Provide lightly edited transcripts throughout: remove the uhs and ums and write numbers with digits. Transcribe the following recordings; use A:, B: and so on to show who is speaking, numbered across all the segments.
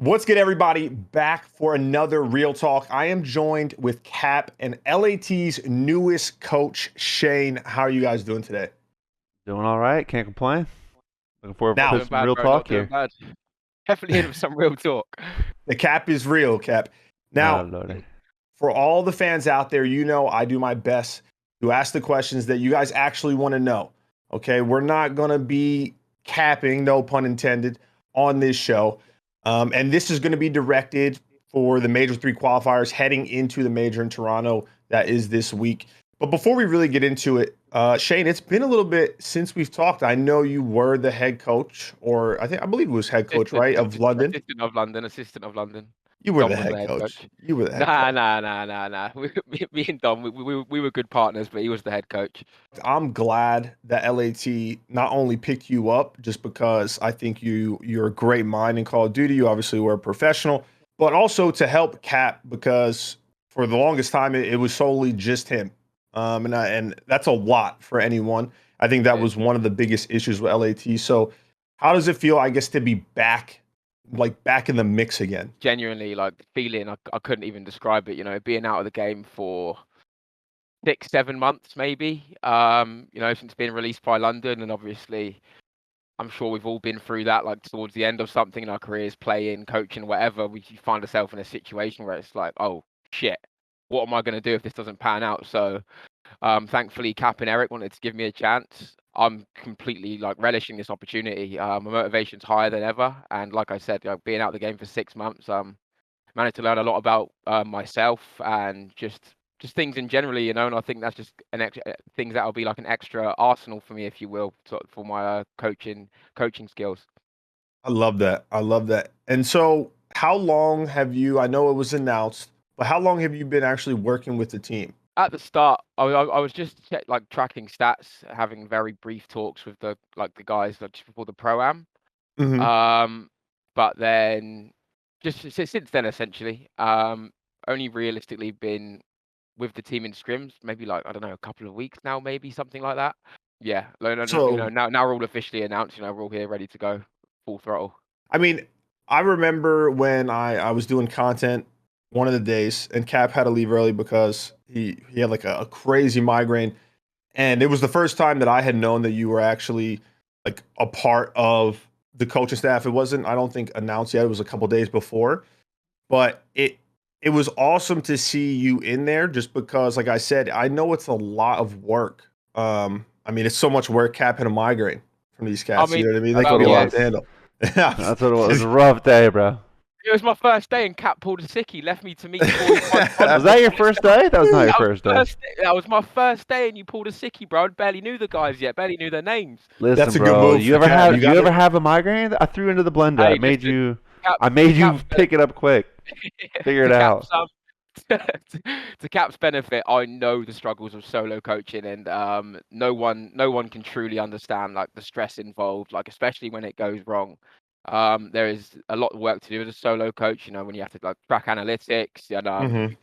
A: What's good, everybody? Back for another Real Talk. I am joined with Cap and LAT's newest coach, Shane. How are you guys doing today?
B: Doing all right. Can't complain. Looking forward
A: Now,
B: to
C: Doing
B: some
C: bad,
B: real
C: bro. Not
B: talk
C: doing
B: here.
C: bad. Definitely in with some real talk.
A: the Cap is real, Cap.
B: Oh,
A: Now,
B: Lordy.
A: for all the fans out there, you know I do my best to ask the questions that you guys actually want to know. Okay, we're not going to be capping, no pun intended, on this show. And this is going to be directed for the Major 3 qualifiers heading into the Major in Toronto that is this week. But before we really get into it, Shane, it's been a little bit since we've talked. I know you were the head coach, or I believe it was head coach, right, of London.
C: Assistant of London.
A: You were the
C: Dom was the
A: head
C: head
A: coach.
C: coach.
A: You were the head
C: Nah,
A: coach.
C: nah. Me and Dom, we were good partners, but he was the head coach.
A: I'm glad that LAT not only picked you up just because I think you're a great mind in Call of Duty. You obviously were a professional, but also to help Cap because for the longest time it was solely just him, and that's a lot for anyone. I think that was one of the biggest issues with LAT. So, how does it feel? I guess to be back, like back in the mix again.
C: Genuinely, like the feeling, I couldn't even describe it. You know, being out of the game for 6-7 months, maybe. Since being released by London, and obviously, I'm sure we've all been through that. Like towards the end of something in our careers, playing, coaching, whatever, we find ourselves in a situation where it's like, oh shit, what am I going to do if this doesn't pan out? So, thankfully, Cap and Eric wanted to give me a chance. I'm completely like relishing this opportunity. My motivation's higher than ever, and like I said, being out of the game for 6 months, managed to learn a lot about myself and just things in generally, And I think that's just an extra things that'll be like an extra arsenal for me, if you will, for my coaching skills.
A: I love that. I love that. And so, how long have you? I know it was announced, but how long have you been actually working with the team?
C: At the start, I was just like tracking stats, having very brief talks with the guys like just before the pro-am.
A: Hmm.
C: But then just since then, essentially, only realistically been with the team in scrims, maybe like I don't know, a couple of weeks now, maybe something like that. Yeah,
A: So,
C: now we're all officially announced. We're all here, ready to go, full throttle.
A: I mean, I remember when I was doing content one of the days, and Cap had to leave early because he had like a crazy migraine, and it was the first time that I had known that you were actually like a part of the coaching staff. It wasn't, I don't think, announced yet. It was a couple days before, but it was awesome to see you in there just because, like I said, I know it's a lot of work. I mean, it's so much work. Cap had a migraine from these
C: I
A: cats. You
C: mean,
A: know what I mean? That
B: That's
A: could
B: what
A: be
B: it
A: a lot
B: was.
A: to handle.
B: That's what it was. It was a rough day, bro.
C: it was my first day, and Cap pulled a sickie, left me to meet 45.
B: Was that your first day? That was not your first day.
C: That was my first day, and you pulled a sickie, bro. I barely knew the guys yet, barely knew their names.
B: Listen,
A: That's a good
B: bro.
A: move
B: You
A: for
B: ever
A: Cap.
B: have
A: You
B: you ever
A: gotta,
B: have a migraine? I threw you into the blender.
C: Hey,
B: I made
C: listen,
B: you.
C: Cap,
B: I made you
C: Cap's
B: pick it up quick. Figure it
C: to
B: out.
C: to Cap's benefit, I know the struggles of solo coaching, and no one can truly understand like the stress involved, like especially when it goes wrong. There is a lot of work to do as a solo coach, when you have to like track analytics, and
A: Mhm.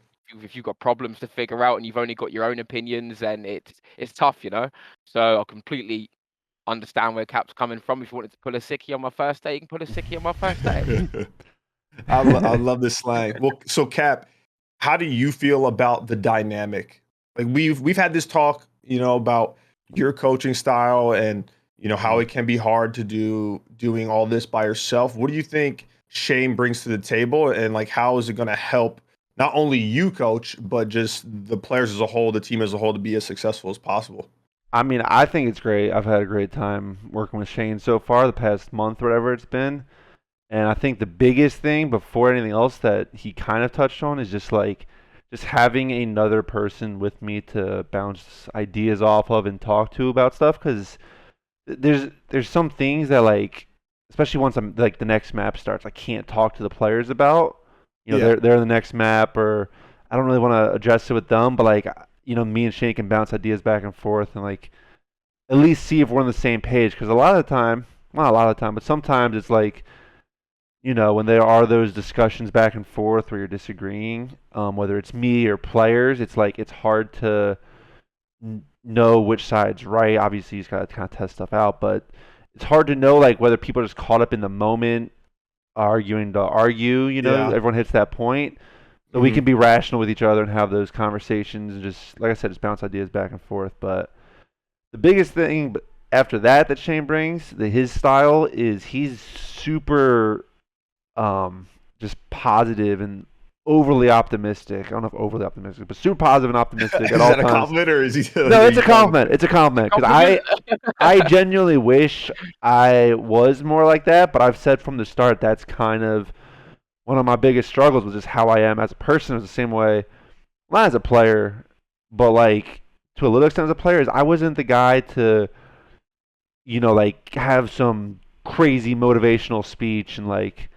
C: if you've got problems to figure out and you've only got your own opinions, then it's tough. So I completely understand where Cap's coming from. If you wanted to pull a sickie on my first day, you can pull a sickie on my first day.
A: I love this slang. Well, so Cap, how do you feel about the dynamic? Like we've had this talk, about your coaching style and how it can be hard to doing all this by yourself. What do you think Shane brings to the table, and like how is it going to help not only you coach but just the players as a whole, the team as a whole, to be as successful as possible?
B: I mean, I think it's great. I've had a great time working with Shane so far, the past month, whatever it's been. And I think the biggest thing before anything else that he kind of touched on is just having another person with me to bounce ideas off of and talk to about stuff. Because there's some things that like, especially once I'm like the next map starts, I can't talk to the players about.
A: Yeah.
B: They're the next map, or I don't really want to address it with them. But like, me and Shane can bounce ideas back and forth and like at least see if we're on the same page. Because a lot of the time, not a lot of the time, but sometimes it's like, when there are those discussions back and forth where you're disagreeing, whether it's me or players, it's like it's hard to know which side's right. Obviously, you just gotta kind of test stuff out, but it's hard to know like whether people are just caught up in the moment, arguing to argue.
A: Yeah.
B: Everyone hits that point. So we can be rational with each other and have those conversations and just, like I said, just bounce ideas back and forth. But the biggest thing after that Shane brings, his style is he's super just positive and overly optimistic. I don't know if overly optimistic, but super positive and optimistic
A: Is
B: at all
A: that a
B: times.
A: compliment or is he?
B: No, it's a compliment. It's a compliment because I genuinely wish I was more like that. But I've said from the start that's kind of one of my biggest struggles was just how I am as a person. It was the same way, not as a player, but like to a little extent as a player. Is I wasn't the guy to, like have some crazy motivational speech and like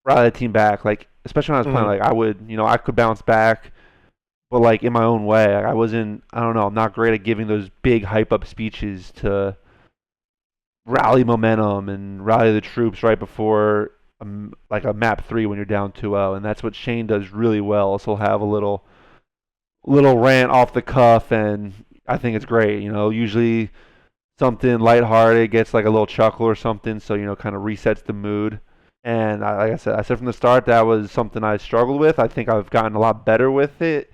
B: rally the team back. Like especially when I was playing, like I would, I could bounce back, but like in my own way. I wasn't. I don't know. I'm not great at giving those big hype up speeches to rally momentum and rally the troops right before like a map 3 when you're down 2-0, and that's what Shane does really well. So he'll have a little rant off the cuff, and I think it's great. Usually something lighthearted gets like a little chuckle or something, so kind of resets the mood. And like I said from the start, that was something I struggled with. I think I've gotten a lot better with it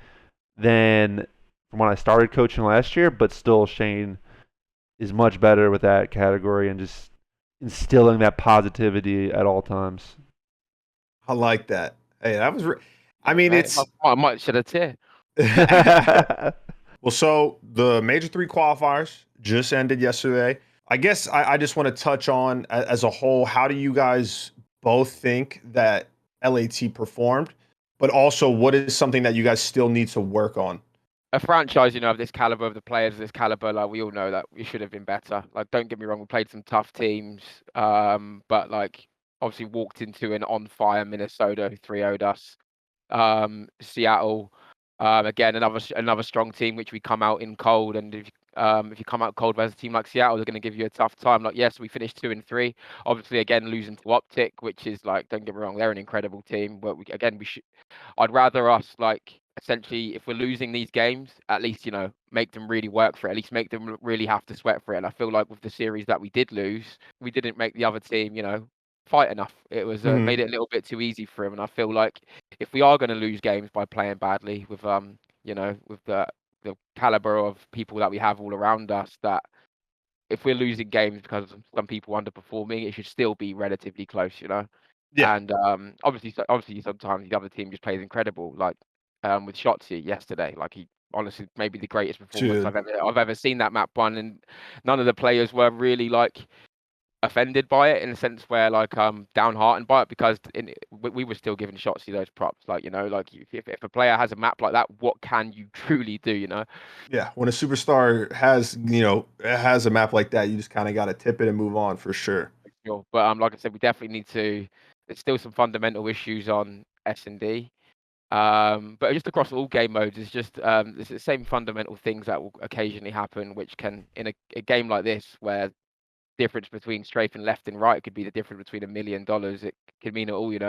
B: than from when I started coaching last year, but still Shane is much better with that category and just instilling that positivity at all times.
A: I like that. Hey, that was. I mean,
C: Mate,
A: it's.
C: I might shed a tear.
A: Well, so the Major 3 qualifiers just ended yesterday. I guess I just want to touch on as a whole, how do you guys both think that LAT performed, but also what is something that you guys still need to work on?
C: A franchise, of this caliber, of the players of this caliber, like we all know that we should have been better. Like, don't get me wrong, we played some tough teams, but like obviously walked into an on fire Minnesota who 3-0'd us. Seattle, again another strong team which we come out in cold, and if you come out cold versus a team like Seattle, they're going to give you a tough time. Like, yes, we finished 2-3. Obviously, again losing to Optic, which is like, don't get me wrong, they're an incredible team. But we should. I'd rather us like essentially, if we're losing these games, at least make them really work for it. At least make them really have to sweat for it. And I feel like with the series that we did lose, we didn't make the other team, fight enough. It was made it a little bit too easy for him. And I feel like if we are going to lose games by playing badly with with the caliber of people that we have all around us, that if we're losing games because of some people underperforming, it should still be relatively close,
A: Yeah.
C: And obviously sometimes the other team just plays incredible, like with Shotzi yesterday. Like, he honestly maybe the greatest performance
A: Dude.
C: I've ever seen that map one, and none of the players were really like offended by it in a sense where like downhearted by it, because we were still giving Shotzi those props. Like, like if a player has a map like that, what can you truly do?
A: Yeah, when a superstar has a map like that, you just kind of got to tip it and move on for sure.
C: Sure. But like I said, we definitely need to. There's still some fundamental issues on S&D. But just across all game modes, it's just it's the same fundamental things that will occasionally happen, which can, in a game like this, where difference between strafe and left and right could be the difference between $1 million. It could mean it all, And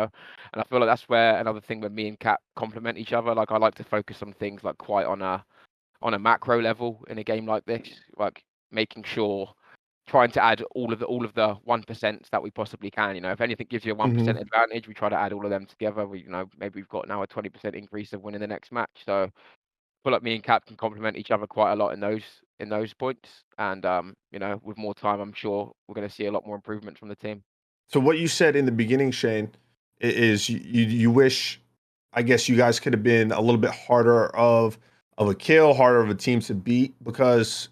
C: I feel like that's where another thing where me and Cap complement each other. Like, I like to focus on things like quite on a macro level in a game like this, like making sure, trying to add all of the 1% that we possibly can. If anything gives you a 1% advantage, we try to add all of them together. Maybe we've got now a 20% increase of winning the next match. So I feel like me and Cap can complement each other quite a lot in those points. And with more time, I'm sure we're going to see a lot more improvement from the team.
A: So what you said in the beginning, Shane, is you wish, I guess, you guys could have been a little bit harder of a kill, harder of a team to beat, because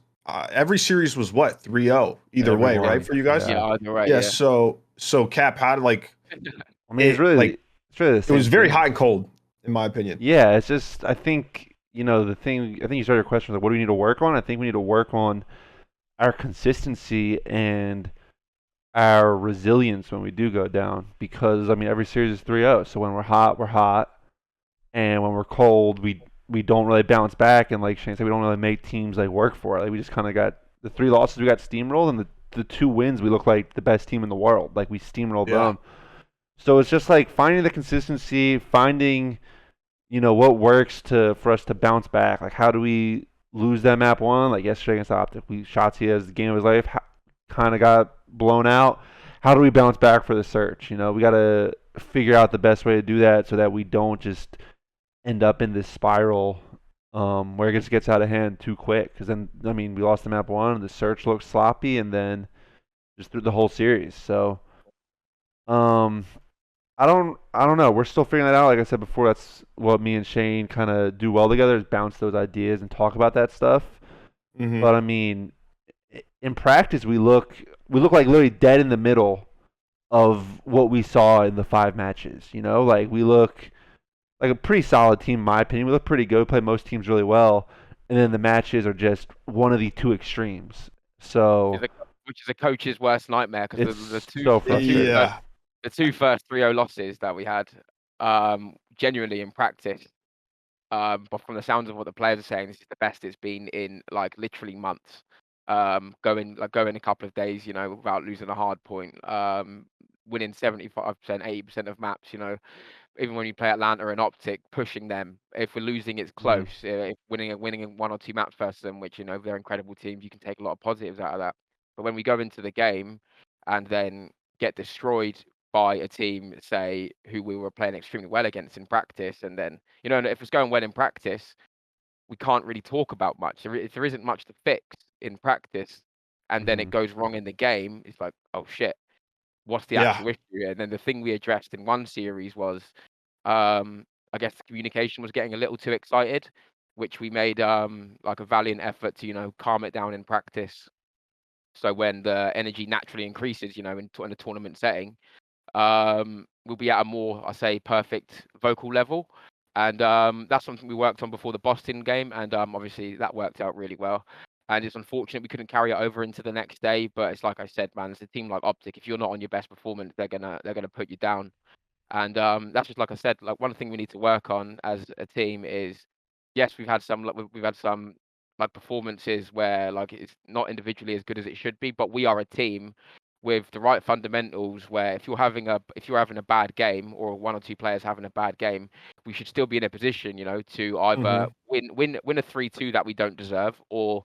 A: every series was what 3-0 either way, right, for you guys?
C: Yeah, either way.
A: Yeah.
C: Yeah.
A: So Cap had like,
B: I mean, it's really the
A: it
B: same
A: was very
B: thing.
A: hot and cold, in my opinion.
B: Yeah, it's just, I think, the thing, I think you started your question with, like, what do we need to work on? I think we need to work on our consistency and our resilience when we do go down, because, I mean, every series is 3-0. So when we're hot, we're hot. And when we're cold, we don't really bounce back. And like Shane said, we don't really make teams like work for it. Like, we just kind of got the 3 losses, we got steamrolled, and the 2 wins, we look like the best team in the world. Like, we steamrolled them. So it's just like finding the consistency, finding what works for us to bounce back. Like, how do we lose that map 1? Like yesterday against Optic, Shotzi has the game of his life, kind of got blown out. How do we bounce back for the search? We gotta figure out the best way to do that so that we don't just end up in this spiral where it just gets out of hand too quick. Because then, I mean, we lost the map 1, and the search looked sloppy, and then just through the whole series. So, um, I don't know. We're still figuring that out. Like I said before, that's what me and Shane kind of do well together, is bounce those ideas and talk about that stuff.
A: Mm-hmm.
B: But I mean, in practice, we look like literally dead in the middle of what we saw in the 5 matches. You know, like we look like a pretty solid team, in my opinion. We look pretty good. We play most teams really well, and then the matches are just one of the two extremes. So
C: Which is a coach's worst nightmare, because
B: it's
C: the two
B: so frustrating.
A: Yeah.
C: the two first 3-0 losses that we had, genuinely in practice, but from the sounds of what the players are saying, this is the best it's been in like literally months. Going a couple of days, without losing a hard point. Winning 75%, 80% of maps, even when you play Atlanta and Optic, pushing them. If we're losing, it's close. If winning 1 or 2 maps versus them, which they're incredible teams, you can take a lot of positives out of that. But when we go into the game and then get destroyed by a team, say, who we were playing extremely well against in practice, and then if it's going well in practice, we can't really talk about much. There isn't much to fix in practice, and then it goes wrong in the game. It's like, oh shit, what's the
A: Yeah.
C: actual issue? And then the thing we addressed in one series was, I guess the communication was getting a little too excited, which we made like a valiant effort to calm it down in practice. So when the energy naturally increases, in a tournament setting, we'll be at a more, I say, perfect vocal level. And that's something we worked on before the Boston game, and obviously that worked out really well. And it's unfortunate we couldn't carry it over into the next day, but it's like I said, man, it's a team like Optic. If you're not on your best performance, they're gonna put you down. And that's just like I said, like one thing we need to work on as a team is, yes, we've had some like performances where like it's not individually as good as it should be, but we are a team with the right fundamentals where if you're having a bad game, or 1 or 2 players having a bad game, we should still be in a position, to either win a 3-2 that we don't deserve, or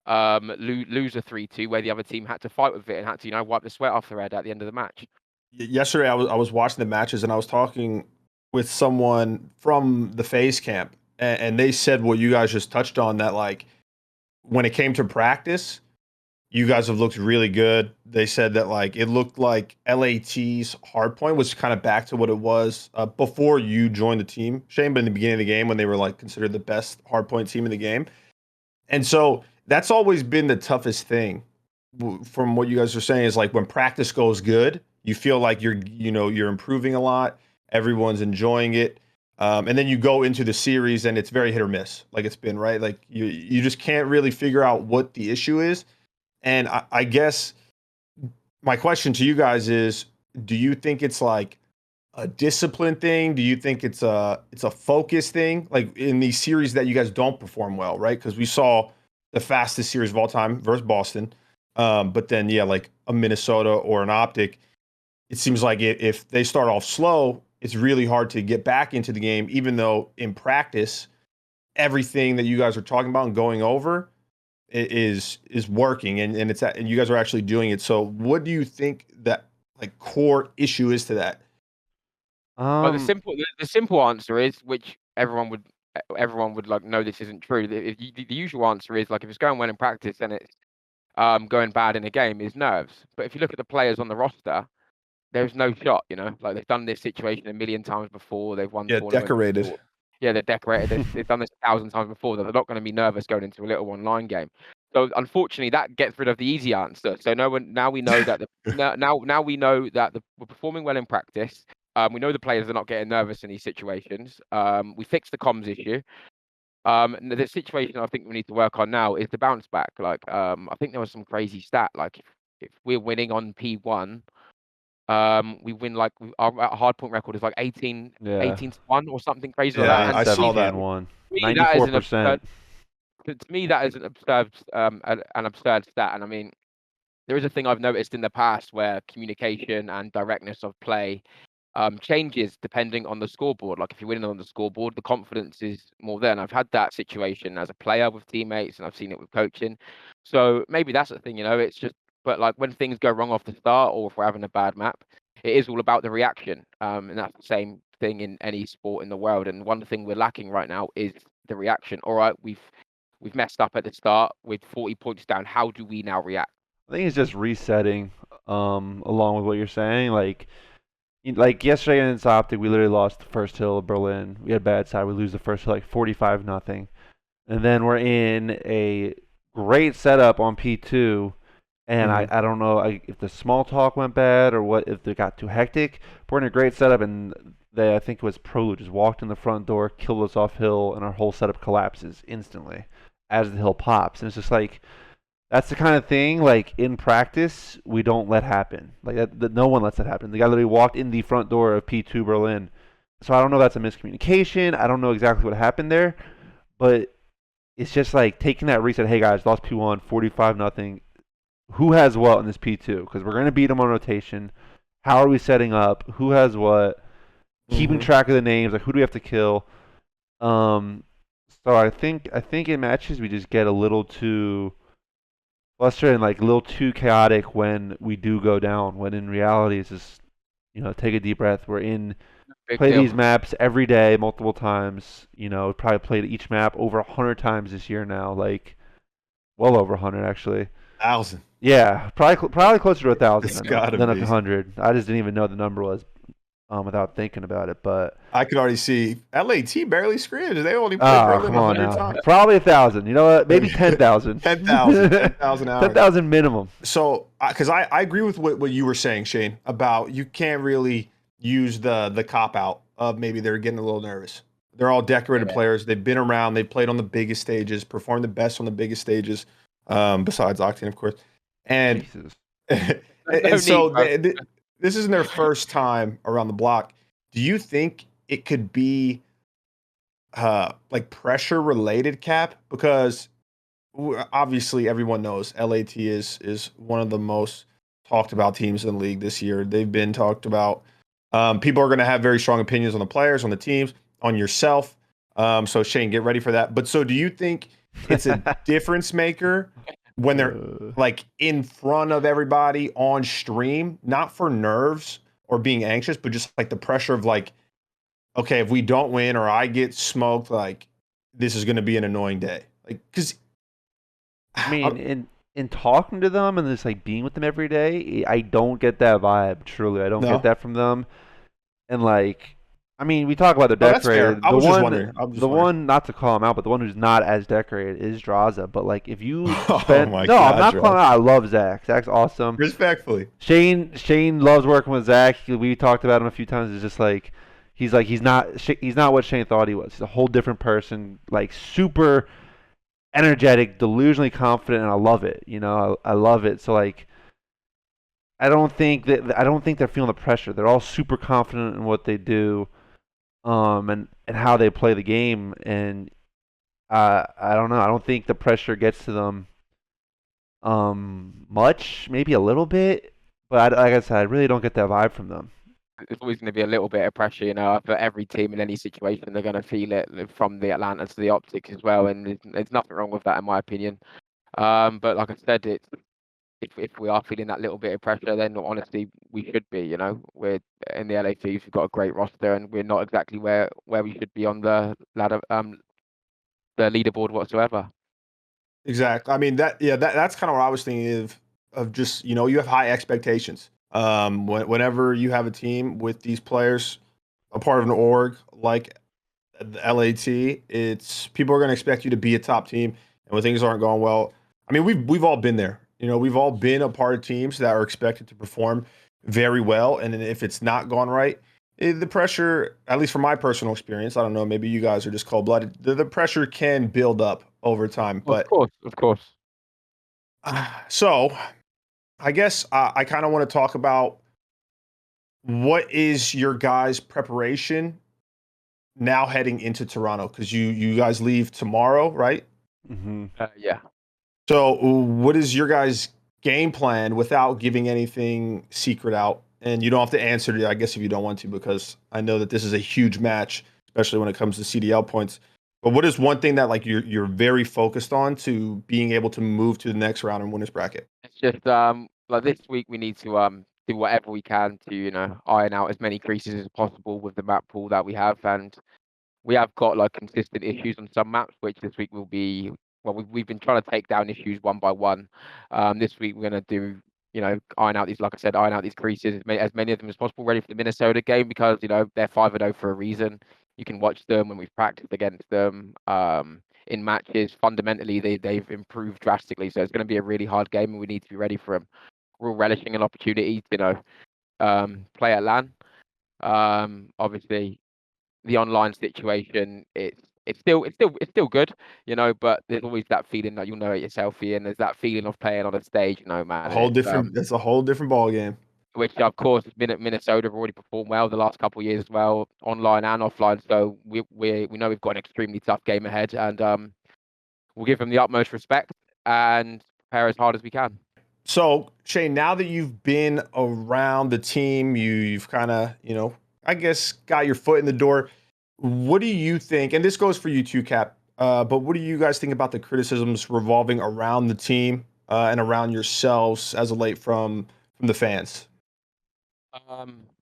C: lose a 3-2 where the other team had to fight with it and had to wipe the sweat off their head at the end of the match.
A: Yesterday, I was watching the matches and I was talking with someone from the FaZe camp, and they said what you guys just touched on, that like when it came to practice, you guys have looked really good. They said that like it looked like LAT's hardpoint was kind of back to what it was before you joined the team, Shane, but in the beginning of the game when they were like considered the best hardpoint team in the game. And so that's always been the toughest thing from what you guys are saying, is like when practice goes good, you feel like you're improving a lot, everyone's enjoying it. And then you go into the series and it's very hit or miss, like it's been, right? Like you just can't really figure out what the issue is. And I guess my question to you guys is, do you think it's like a discipline thing? Do you think it's a focus thing? Like in these series that you guys don't perform well, right? Because we saw the fastest series of all time versus Boston. But then yeah, like a Minnesota or an Optic, it seems like if they start off slow, it's really hard to get back into the game, even though in practice, everything that you guys are talking about and going over is working, and you guys are actually doing it. So what do you think that like core issue is to that?
C: Well, the
B: Um,
C: simple answer is, which everyone would like know this isn't true. The usual answer is, like, if it's going well in practice and it's going bad in a game, is nerves. But if you look at the players on the roster, there's no shot. Like they've done this situation a million times before. They've won
A: Yeah,
C: tournaments
A: decorated.
C: before. Yeah, they're decorated. They've done this 1,000 times before. They're not going to be nervous going into a little online game. So unfortunately, that gets rid of the easy answer. So now we know that now we know that we're performing well in practice. We know the players are not getting nervous in these situations. We fixed the comms issue. The situation I think we need to work on now is the bounce back. Like, I think there was some crazy stat. Like, if we're winning on P1, we win like our hard point record is like 18
B: yeah,
C: 18-1 or something crazy like
A: Yeah,
C: that. And
A: I
C: to
A: saw
C: me,
B: 70
A: that.
B: and 1.
C: that is an absurd.
B: 94%.
C: To me, that is an absurd stat. And I mean, there is a thing I've noticed in the past where communication and directness of play changes depending on the scoreboard. Like if you're winning on the scoreboard, the confidence is more there. And I've had that situation as a player with teammates, and I've seen it with coaching. So maybe that's the thing. It's just, but like when things go wrong off the start, or if we're having a bad map, it is all about the reaction. And that's the same thing in any sport in the world. And one thing we're lacking right now is the reaction. All right, we've messed up at the start with 40 points down. How do we now react?
B: I think it's just resetting, along with what you're saying. Like yesterday against Optic, we literally lost the first hill of Berlin. We had a bad side. We lose the first hill like 45-0. And then we're in a great setup on P2. And I don't know if the small talk went bad or what, if it got too hectic. But we're in a great setup, and I think it was Prolu just walked in the front door, killed us off hill, and our whole setup collapses instantly as the hill pops. And it's just like, that's the kind of thing, like, in practice, we don't let happen. Like, that no one lets that happen. The guy literally walked in the front door of P2 Berlin. So I don't know if that's a miscommunication. I don't know exactly what happened there. But it's just like taking that reset. Hey, guys, lost P1, 45-0. Who has what in this P2? Because we're going to beat them on rotation. How are we setting up? Who has what? Keeping track of the names. Like, who do we have to kill? So I think in matches we just get a little too flustered and like a little too chaotic when we do go down. When in reality, it's just, take a deep breath. Play these maps every day, multiple times. Probably played each map over 100 times this year now. Like, well over 100 actually.
A: 1,000.
B: Yeah, probably closer to 1,000
A: It's
B: than
A: gotta be.
B: 100. I just didn't even know the number was, without thinking about it. But
A: I could already see LAT barely scrimmed. They only played Berlin
B: come on
A: 100
B: now,
A: times.
B: probably 1,000. You know what? Maybe 10,000.
A: 10,000 hours.
B: 10,000 minimum.
A: So, because I agree with what you were saying, Shane, about you can't really use the cop out of maybe they're getting a little nervous. They're all decorated players. They've been around. They've played on the biggest stages, performed the best on the biggest stages, besides Octane, of course. And
B: Jesus.
A: and so this isn't their first time around the block. Do you think it could be like pressure related, Cap? Because obviously everyone knows LAT is one of the most talked about teams in the league this year. They've been talked about. People are going to have very strong opinions on the players, on the teams, on yourself. So Shane, get ready for that. But so do you think it's a difference maker when they're like in front of everybody on stream, not for nerves or being anxious, but just like the pressure of like, okay, if we don't win or I get smoked, like this is going to be an annoying day. Like, because
B: I mean, in talking to them and just like being with them every day, I don't get that vibe. Truly, I don't get that from them. And like, I mean, we talk about the decorated.
A: I was just wondering.
B: The one, not to call him out, but the one who's not as decorated is Drazah. But like, if you
A: God,
B: I'm not calling him out. I love Zach. Zach's awesome.
A: Respectfully,
B: Shane loves working with Zach. We talked about him a few times. It's just like he's not what Shane thought he was. He's a whole different person. Like super energetic, delusionally confident, and I love it. I love it. So like, I don't think they're feeling the pressure. They're all super confident in what they do, and how they play the game. And I don't know. I don't think the pressure gets to them much. Maybe a little bit, but like I said, I really don't get that vibe from them.
C: There's always going to be a little bit of pressure, for every team in any situation. They're going to feel it from the Atlanta to the Optics as well, and there's nothing wrong with that in my opinion. But like I said, if we are feeling that little bit of pressure, then honestly we should be. We're in the LA Thieves. We've got a great roster, and we're not exactly where we should be on the ladder, the leaderboard whatsoever.
A: Exactly. I mean that's kind of what I was thinking of just you have high expectations. Whenever you have a team with these players, a part of an org like the LAT, it's people are going to expect you to be a top team, and when things aren't going well, I mean we've all been there. We've all been a part of teams that are expected to perform very well, and then if it's not gone right, the pressure, at least from my personal experience, I don't know, maybe you guys are just cold-blooded. The pressure can build up over time, but
C: of course.
A: So I guess I kind of want to talk about what is your guys' preparation now heading into Toronto, because you guys leave tomorrow, right?
B: Mm-hmm.
C: Yeah.
A: So what is your guys' game plan without giving anything secret out? And you don't have to answer it, I guess, if you don't want to, because I know that this is a huge match, especially when it comes to CDL points. But what is one thing that like you're very focused on to being able to move to the next round in winners bracket?
C: It's just like this week we need to do whatever we can to iron out as many creases as possible with the map pool that we have, and we have got like consistent issues on some maps, which this week will be. Well, we've been trying to take down issues one by one. This week we're going to do, iron out these, like I said, iron out these creases, as many of them as possible, ready for the Minnesota game, because they're 5-0 for a reason. You can watch them when we've practiced against them in matches. Fundamentally, they've improved drastically, so it's going to be a really hard game, and we need to be ready for them. We're all relishing an opportunity to play at LAN. Obviously, the online situation, it's still good, but there's always that feeling that you'll know it yourself, Ian. There's that feeling of playing on a stage, man.
A: That's a whole different ball game.
C: Which of course Minnesota have already performed well the last couple of years as well, online and offline. So we know we've got an extremely tough game ahead, and we'll give them the utmost respect and prepare as hard as we can.
A: So Shane, now that you've been around the team, you've kind of, I guess, got your foot in the door. What do you think? And this goes for you too, Cap. But what do you guys think about the criticisms revolving around the team and around yourselves as of late from the fans?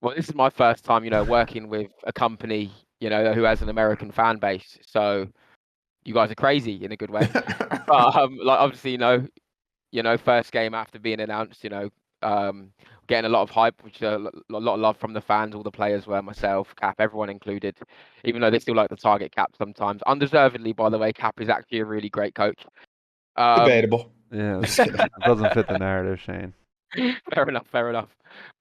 C: Well, this is my first time, working with a company, who has an American fan base. So you guys are crazy in a good way. But like obviously, first game after being announced, getting a lot of hype, which a lot of love from the fans, all the players were, myself, Cap, everyone included, even though they still like to target Cap sometimes. Undeservedly, by the way. Cap is actually a really great coach.
A: Debatable.
B: Yeah, it doesn't fit the narrative, Shane.
C: Fair enough.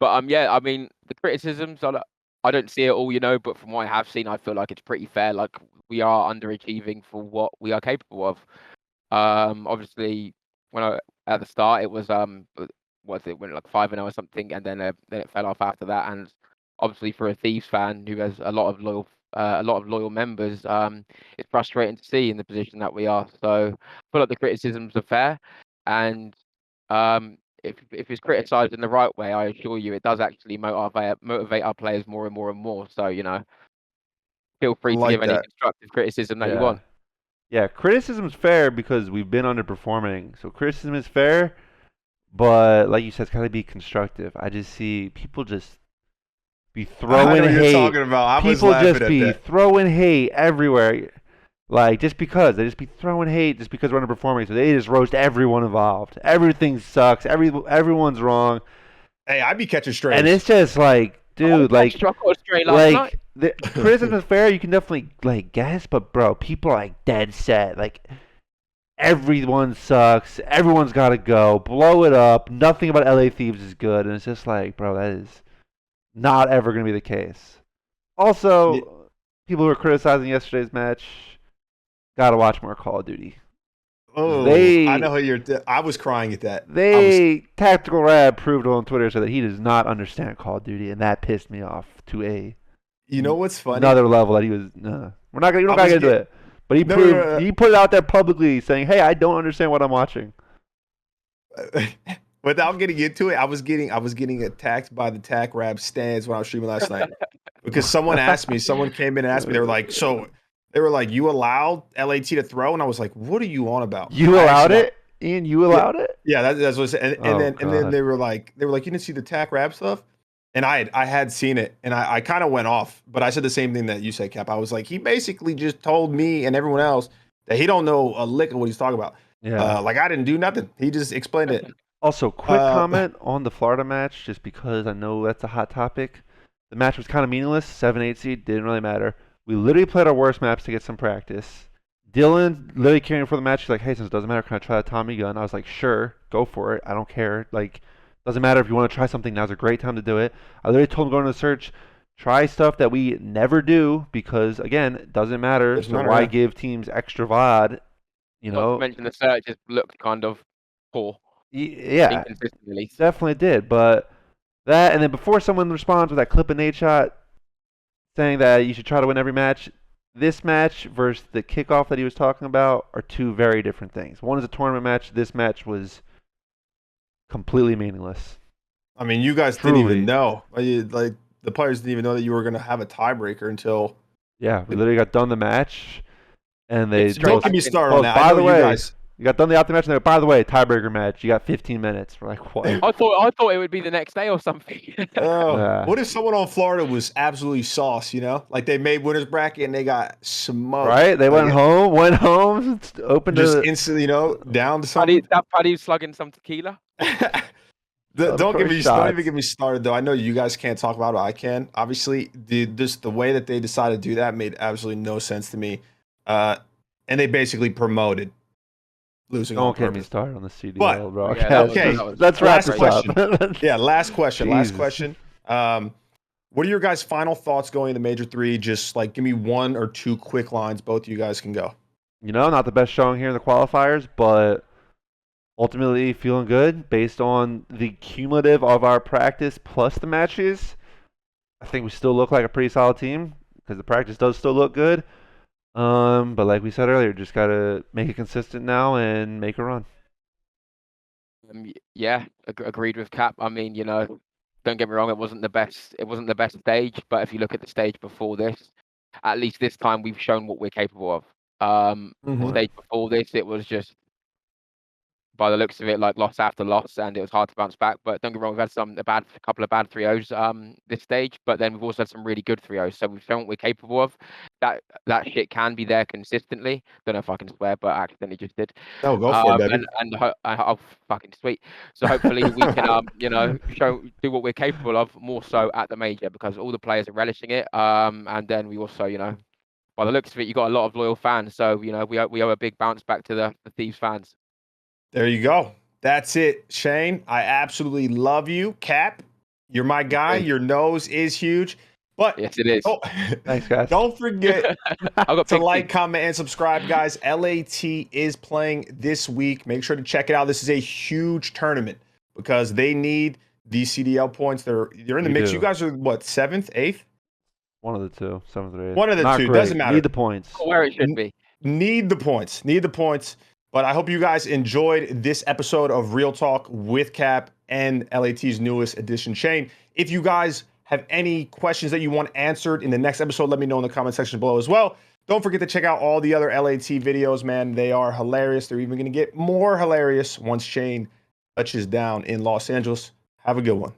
C: But yeah, I mean, the criticisms, I don't see it all, but from what I have seen, I feel like it's pretty fair. Like, we are underachieving for what we are capable of. Obviously, at the start, it was went like 5-0 or something, and then it fell off after that. And obviously, for a Thieves fan who has a lot of loyal members, it's frustrating to see in the position that we are. So I feel like the criticisms are fair, and if it's criticised in the right way, I assure you, it does actually motivate our players more and more and more. So feel free to give any constructive criticism that you want.
B: Yeah, criticism's fair because we've been underperforming. So criticism is fair, but like you said, it's got to be constructive. I just see people just be throwing hate.
A: You're talking about.
B: People just be throwing hate everywhere. Like, just because. They just be throwing hate just because we're underperforming. So they just roast everyone involved. Everything sucks. Everyone's wrong.
A: Hey, I'd be catching strays.
B: And it's just like, dude, the criticism is fair. You can definitely, guess. But, bro, people are, dead set. Everyone sucks. Everyone's got to go. Blow it up. Nothing about LA Thieves is good. And it's just like, bro, that is not ever going to be the case. Also, people who were criticizing yesterday's match, got to watch more Call of Duty.
A: Oh, I know who I was crying at that.
B: Tactical Rad proved on Twitter so that he does not understand Call of Duty, and that pissed me off to a.
A: You know what's funny?
B: Another level that he was. We're not gonna get into it. But he proved. He put it out there publicly, saying, "Hey, I don't understand what I'm watching."
A: Without getting into it, I was getting attacked by the TAC Rab stands when I was streaming last night because someone came in and asked me. They were like, "You allowed LAT to throw?" And I was like, "What are you on about?"
B: You allowed it, Ian. You allowed it.
A: Yeah, that's what I said. And then they were like, "You didn't see the TAC Rab stuff?" And I had seen it, and I kind of went off, but I said the same thing that you said, Cap. I was like, he basically just told me and everyone else that he don't know a lick of what he's talking about.
B: Yeah.
A: I didn't do nothing. He just explained it.
B: Also, quick comment on the Florida match, just because I know that's a hot topic. The match was kind of meaningless. 7-8 seed, didn't really matter. We literally played our worst maps to get some practice. Dylan literally carrying for the match. He's like, "Hey, since it doesn't matter, can I try a Tommy gun?" I was like, "Sure, go for it. I don't care. Doesn't matter if you want to try something. Now's a great time to do it." I literally told him going to the search, try stuff that we never do because, again, it doesn't matter. Why give teams extra VOD?
C: Not to mention the search just looked kind of poor.
B: Yeah, definitely did. But that, and then before someone responds with that clip of Nate shot saying that you should try to win every match, this match versus the kickoff that he was talking about are two very different things. One is a tournament match. This match was completely meaningless.
A: I mean, you guys didn't even know. The players didn't even know that you were going to have a tiebreaker until.
B: Yeah, we literally got done the match, and they.
A: Don't get me started on that.
B: By the way, You got done the after match, and they go, by the way, tiebreaker match. You got 15 minutes. We're like, what?
C: I thought it would be the next day or something.
A: Oh,
B: Yeah.
A: what if someone on Florida was absolutely sauce? You know, like they made winners bracket and they got smoked.
B: Right? They
A: Like,
B: went home, opened
A: just
B: to
A: instantly, down to
C: Paddy,
A: something.
C: that Paddy's slugging some tequila.
A: Don't
B: first
A: even
B: shots.
A: get me started though. I know you guys can't talk about it. I can. Obviously, the way that they decided to do that made absolutely no sense to me. And they basically promoted losing on
B: Don't get me
A: purpose.
B: started on the CDL
A: But-
B: broadcast.
C: Yeah,
A: Okay,
B: Let's wrap
A: last
B: this up.
A: Yeah, last question. Last
B: Jesus.
A: question. What are your guys' final thoughts going into Major 3? Just like give me 1 or 2 quick lines. Both of you guys can go.
B: Not the best showing here in the qualifiers, but ultimately feeling good based on the cumulative of our practice plus the matches. I think we still look like a pretty solid team because the practice does still look good. But like we said earlier, just gotta make it consistent now and make a run.
C: Yeah, agreed with Cap. I mean, don't get me wrong, it wasn't the best. It wasn't the best stage, but if you look at the stage before this, at least this time we've shown what we're capable of. The
A: Mhm.
C: stage before this, it was just, by the looks of it, like loss after loss, and it was hard to bounce back. But don't get me wrong, we've had a couple of bad 3-0s this stage, but then we've also had some really good 3-0s. So we've shown what we're capable of. That shit can be there consistently. Don't know if I can swear, but I accidentally just did.
A: No, go for it, baby.
C: Oh, fucking sweet. So hopefully we can, do what we're capable of more so at the major, because all the players are relishing it. And then we also, by the looks of it, you got a lot of loyal fans. So we owe a big bounce back to the Thieves fans.
A: There you go. That's it, Shane. I absolutely love you, Cap. You're my guy.
C: Okay.
A: Your nose is huge. But
C: Yes, it is.
B: Thanks, guys.
A: Don't forget
C: I got
A: to
C: big
A: like,
C: feet.
A: comment, and subscribe, guys. LAT is playing this week. Make sure to check it out. This is a huge tournament because they need these CDL points. They're in the
B: We
A: mix.
B: do.
A: You guys are what, 7th, 8th?
B: One of the two, 7th or 8th.
A: One of the
B: Not
A: two.
B: great.
A: Doesn't matter.
B: Need the points.
C: Where it should be.
A: Need the points. Need the points. But I hope you guys enjoyed this episode of Real Talk with Cap and LAT's newest edition, Shane. If you guys have any questions that you want answered in the next episode, let me know in the comment section below as well. Don't forget to check out all the other LAT videos, man. They are hilarious. They're even going to get more hilarious once Shane touches down in Los Angeles. Have a good one.